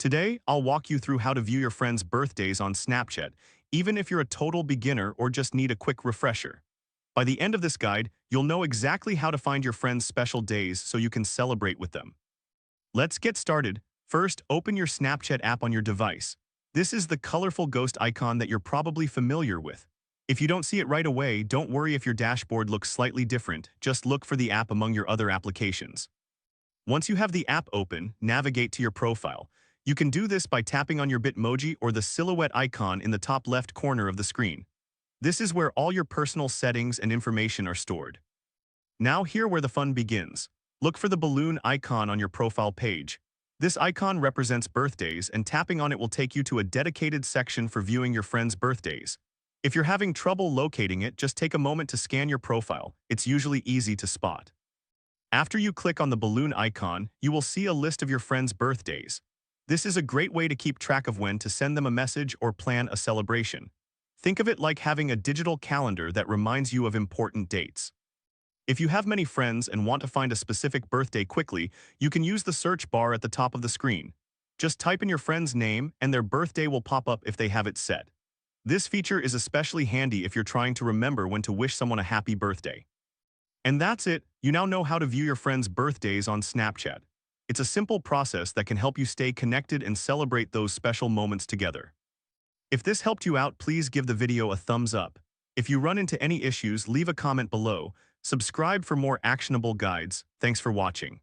Today, I'll walk you through how to view your friends' birthdays on Snapchat, even if you're a total beginner or just need a quick refresher. By the end of this guide, you'll know exactly how to find your friends' special days so you can celebrate with them. Let's get started. First, open your Snapchat app on your device. This is the colorful ghost icon that you're probably familiar with. If you don't see it right away, don't worry if your dashboard looks slightly different, just look for the app among your other applications. Once you have the app open, navigate to your profile. You can do this by tapping on your Bitmoji or the silhouette icon in the top left corner of the screen. This is where all your personal settings and information are stored. Now here where the fun begins. Look for the balloon icon on your profile page. This icon represents birthdays, and tapping on it will take you to a dedicated section for viewing your friends' birthdays. If you're having trouble locating it, just take a moment to scan your profile. It's usually easy to spot. After you click on the balloon icon, you will see a list of your friends' birthdays. This is a great way to keep track of when to send them a message or plan a celebration. Think of it like having a digital calendar that reminds you of important dates. If you have many friends and want to find a specific birthday quickly, you can use the search bar at the top of the screen. Just type in your friend's name and their birthday will pop up if they have it set. This feature is especially handy if you're trying to remember when to wish someone a happy birthday. And that's it, you now know how to view your friends' birthdays on Snapchat. It's a simple process that can help you stay connected and celebrate those special moments together. If this helped you out, please give the video a thumbs up. If you run into any issues, leave a comment below. Subscribe for more actionable guides. Thanks for watching.